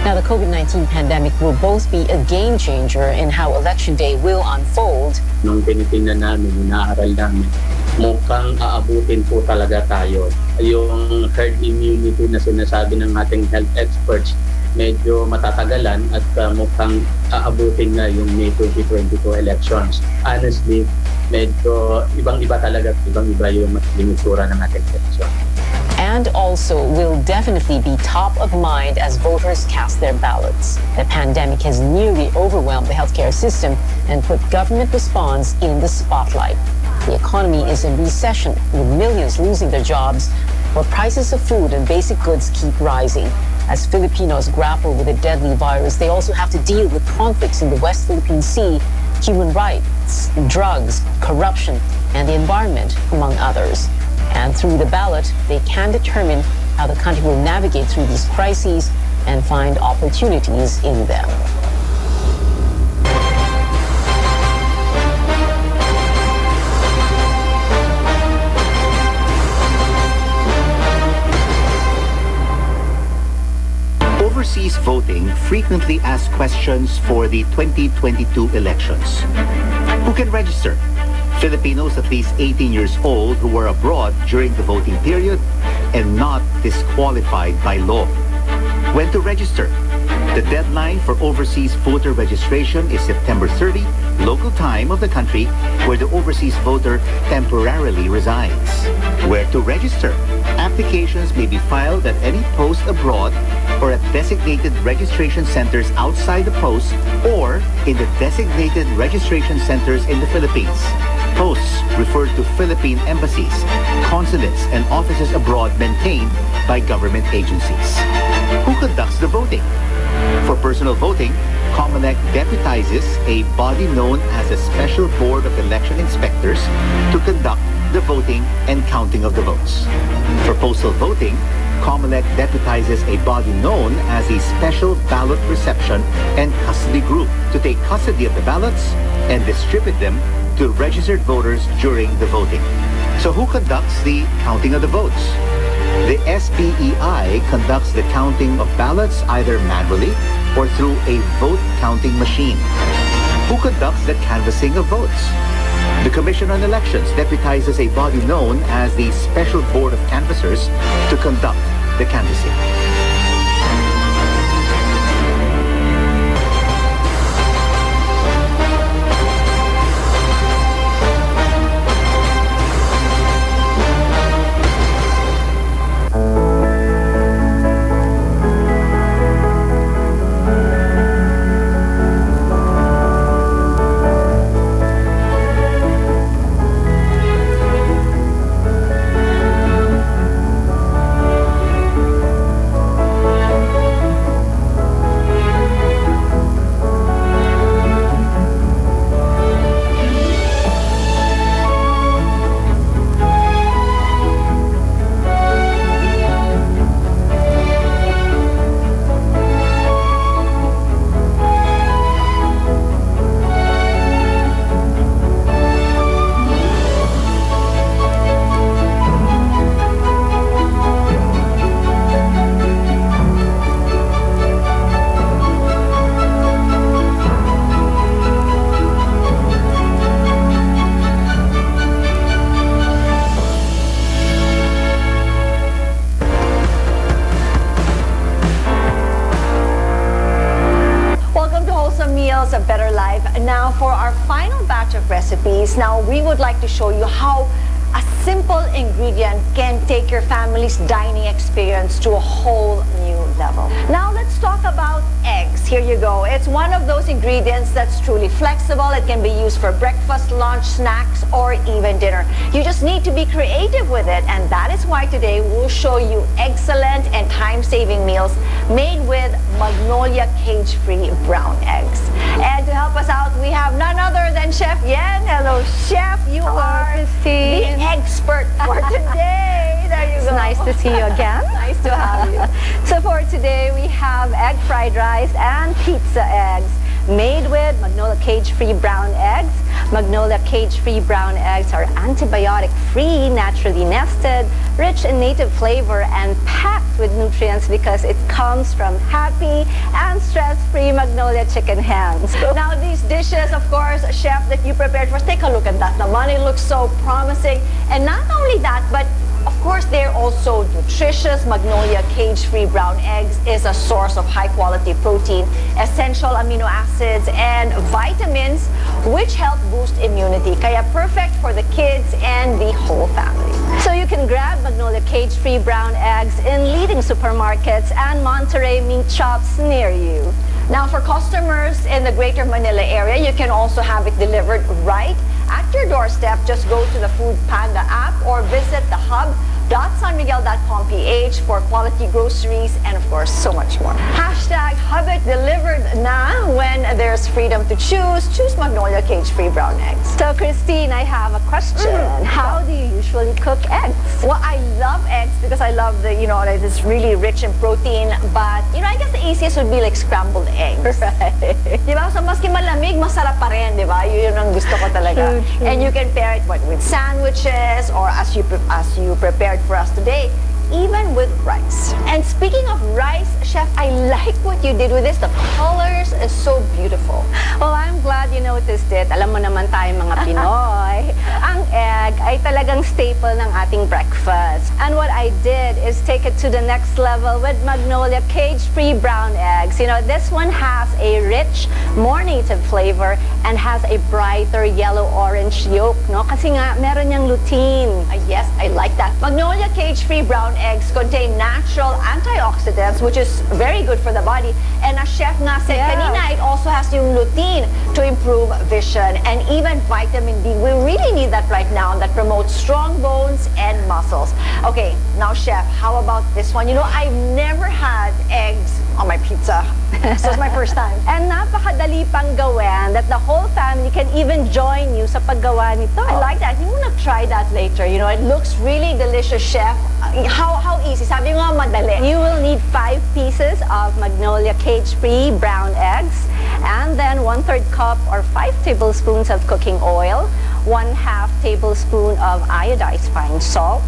A: Now, the COVID-19 pandemic will both be a game changer in how Election Day will unfold.
Q: Nung tinitingnan namin, inaaral namin, mukhang aabutin po talaga tayo. Yung herd immunity na sinasabi ng ating health experts, medyo matatagalan at mukhang aabutin na yung May 2022 elections. Honestly, medyo ibang-iba talaga, ibang-iba yung itsura ng ating election.
A: And also will definitely be top of mind as voters cast their ballots. The pandemic has nearly overwhelmed the healthcare system and put government response in the spotlight. The economy is in recession, with millions losing their jobs, while prices of food and basic goods keep rising. As Filipinos grapple with a deadly virus, they also have to deal with conflicts in the West Philippine Sea
R: human rights, drugs, corruption, and the environment, among others. And through the ballot, they can determine how the country will navigate through these crises and find opportunities in them.
S: Overseas voting frequently asks questions for the 2022 elections. Who can register? Filipinos at least 18 years old who were abroad during the voting period and not disqualified by law. When to register? The deadline for overseas voter registration is September 30, local time of the country where the overseas voter temporarily resides. Where to register? Applications may be filed at any post abroad or at designated registration centers outside the post or in the designated registration centers in the Philippines. Posts referred to Philippine embassies, consulates, and offices abroad maintained by government agencies. Who conducts the voting? For personal voting, COMELEC deputizes a body known as a Special Board of Election Inspectors to conduct the voting and counting of the votes. For postal voting, COMELEC deputizes a body known as a Special Ballot Reception and Custody Group to take custody of the ballots and distribute them to registered voters during the voting. So who conducts the counting of the votes? The SBEI conducts the counting of ballots either manually or through a vote counting machine. Who conducts the canvassing of votes? The Commission on Elections deputizes a body known as the Special Board of Canvassers to conduct the canvassing.
E: A better life. Now for our final batch of recipes, now we would like to show you how a simple ingredient can take your family's dining experience to a whole new level. Now let's talk about eggs. Here you go. It's one of those ingredients that's truly flexible. It can be used for breakfast, lunch, snacks, or even dinner. You just need to be creative with it, and that is why today we'll show you excellent and time-saving meals made with Magnolia cage-free brown eggs. And to help us out, we have none other than Chef Yen. Hello, Chef. You are the expert for today. There you go.
U: It's nice to see you again.
E: Nice to have you. So for today, we have egg fried rice and pizza eggs made with Magnolia cage-free brown eggs. Magnolia cage-free brown eggs are antibiotic-free, naturally nested, rich in native flavor, and packed with nutrients because it comes from happy and stress-free Magnolia chicken hens. Now these dishes, of course, Chef, that you prepared for us, take a look at that naman. It looks so promising. And not only that, but of course, they're also nutritious. Magnolia cage-free brown eggs is a source of high-quality protein, essential amino acids, and vitamins, which help boost immunity. Kaya perfect for the kids and the whole family. So you can grab Magnolia cage-free brown eggs in leading supermarkets and Monterey meat shops near you. Now, for customers in the Greater Manila area, you can also have it delivered right at your doorstep. Just go to the Food Panda app or visit the hub www.sanmiguel.com.ph for quality groceries and of course so much more. Hashtag Hubit delivered na when there's freedom to choose. Choose Magnolia cage-free brown eggs.
H: So Christine, I have a question. How do you usually cook eggs?
E: Well, I love eggs because I love the, like this really rich in protein. But, I guess the easiest would be like scrambled eggs.
H: Right.
E: Diba? So, maski malamig, masarap pa rin, diba? Yun ang gusto ko talaga.
H: True.
E: And you can pair it with sandwiches or as you prepared for us today, even with rice. And speaking of rice, Chef, I like what you did with this. The colors is so beautiful.
H: Well, I'm glad you noticed it. Alam mo naman tayong mga Pinoy, ang egg ay talagang staple ng ating breakfast. And what I did is take it to the next level with Magnolia cage-free brown eggs. This one has a rich, more native flavor and has a brighter yellow-orange yolk, no? Kasi nga, meron niyang lutein.
E: Yes, I like that. Magnolia cage-free brown eggs contain natural antioxidants, which is very good for the body. And as Chef nga said kanina, it also has yung lutein to improve vision and even vitamin D. We really need that right now, that promotes strong bones and muscles. Okay, now Chef, how about this one? I've never had eggs on my pizza. So it's my first time.
H: And napakadali pang gawin that the whole family can even join you sa paggawa nito.
E: I like that. You wanna try that later. It looks really delicious, Chef. How easy? Sabi nga madali.
H: You will need 5 pieces of Magnolia cage-free brown eggs, and then 1/3 cup or 5 tablespoons of cooking oil, 1/2 tablespoon of iodized fine salt,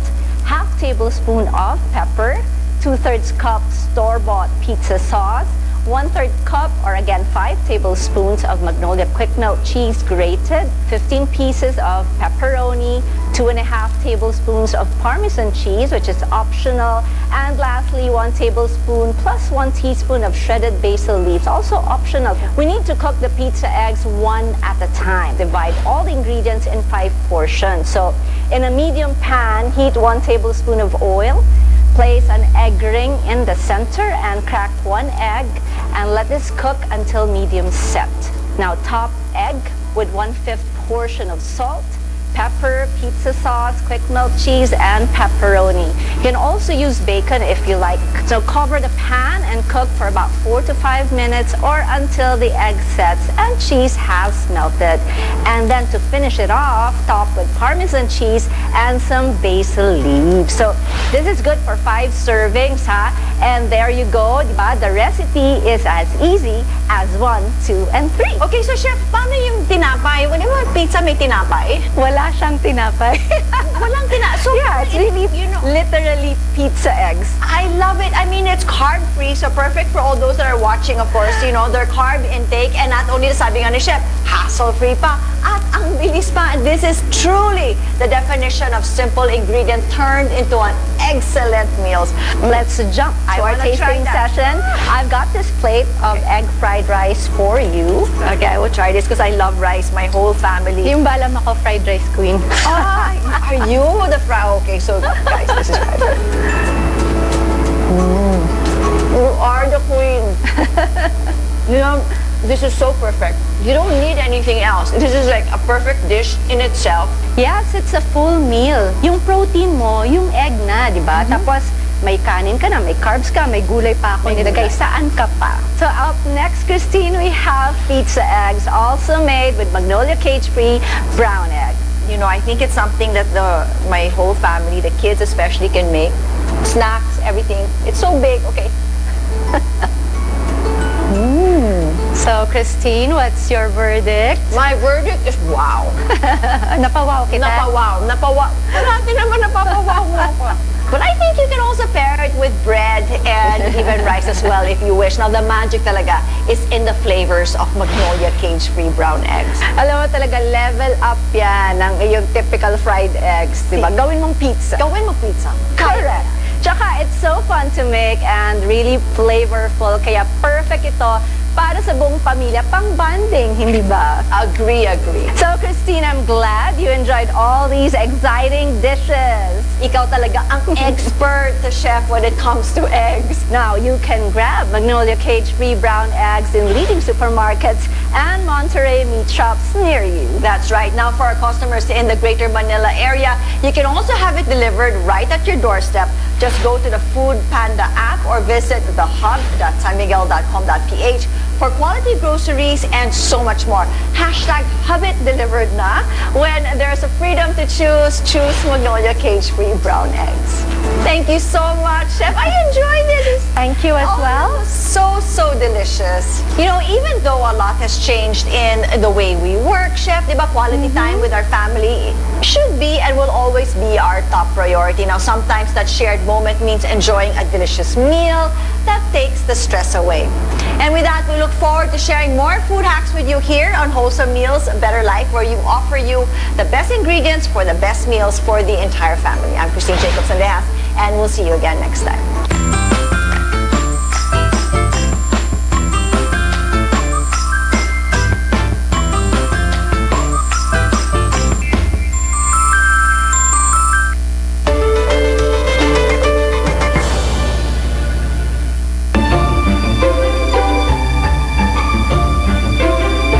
H: 1/2 tablespoon of pepper, 2/3 cup store-bought pizza sauce, 1/3 cup or again 5 tablespoons of Magnolia quick melt cheese grated, 15 pieces of pepperoni, 2.5 tablespoons of Parmesan cheese, which is optional, and lastly 1 tablespoon plus 1 teaspoon of shredded basil leaves, also optional. We need to cook the pizza eggs one at a time. Divide all the ingredients in 5 portions. So in a medium pan, heat 1 tablespoon of oil. Place an egg ring in the center and crack 1 egg and let this cook until medium set. Now top egg with 1/5 portion of salt, pepper, pizza sauce, quick melt cheese, and pepperoni. You can also use bacon if you like. So cover the pan and cook for about 4 to 5 minutes or until the egg sets and cheese has melted. And then to finish it off, top with Parmesan cheese and some basil leaves. So this is good for 5 servings, ha? And there you go, diba? The recipe is as easy as 1, 2, and 3.
E: Okay, so Chef, paano yung tinapay? Wala mo pizza may tinapay?
H: Wala siyang tinapay.
E: Walang tinapay. So
H: yeah, it's really, literally pizza eggs.
E: I love it. I mean, it's carb-free, so perfect for all those that are watching, of course, their carb intake. And not only, sabi nga ni Chef, hassle-free pa. At ang bilis pa. This is truly the definition of simple ingredient turned into an excellent meals.
H: Let's jump to our tasting session. I've got this plate of egg fried rice for you.
E: Okay, I will try this because I love rice. My whole family.
H: Yung balam ako fried rice queen.
E: Are you the Okay, so guys, this is fried rice. You are the queen. This is so perfect. You don't need anything else. This is like a perfect dish in itself.
H: Yes, it's a full meal. Yung protein mo, yung egg na, di ba? Tapos, may kanin ka na, may carbs ka, may gulay pa ako nilagay. Saan ka pa? So up next, Christine, we have pizza eggs, also made with Magnolia cage-free brown egg.
E: I think it's something that my whole family, the kids especially, can make. Snacks, everything. It's so big. Okay.
H: So, Christine, what's your verdict?
E: My verdict is wow.
H: Napawaw kita?
E: Napawaw. Parati naman napapawaw mo ako. But I think you can also pair it with bread and even rice as well if you wish. Now, the magic talaga is in the flavors of Magnolia cage-free brown eggs.
H: Alam mo talaga, level up yan ng iyong typical fried eggs, diba? Gawin mong pizza.
E: Gawin mong pizza.
H: Correct. Tsaka, it's so fun to make and really flavorful. Kaya perfect ito para sa buong pamilya, pang-bonding, hindi ba?
E: Agree.
H: So, Christine, I'm glad you enjoyed all these exciting dishes.
E: Ikaw talaga ang expert, chef, when it comes to eggs.
H: Now, you can grab Magnolia cage-free brown eggs in leading supermarkets and Monterey meat shops near you.
E: That's right. Now, for our customers in the Greater Manila area, you can also have it delivered right at your doorstep. Just go to the Food Panda app or visit thehub.sanmiguel.com.ph for quality groceries and so much more. #HubItDelivered na. When there's a freedom to choose Magnolia cage-free brown eggs. Thank you so much, Chef. I enjoyed it.
H: Thank you as well.
E: So delicious. You know, even though a lot has changed in the way we work, Chef, diba, quality time with our family should be and will always be our top priority. Now, sometimes that shared moment means enjoying a delicious meal that takes the stress away. And with that, we look forward to sharing more food hacks with you here on Wholesome Meals, Better Life, where you offer you the best ingredients for the best meals for the entire family. I'm Christine Jacobs-Sandejas, and we'll see you again next time.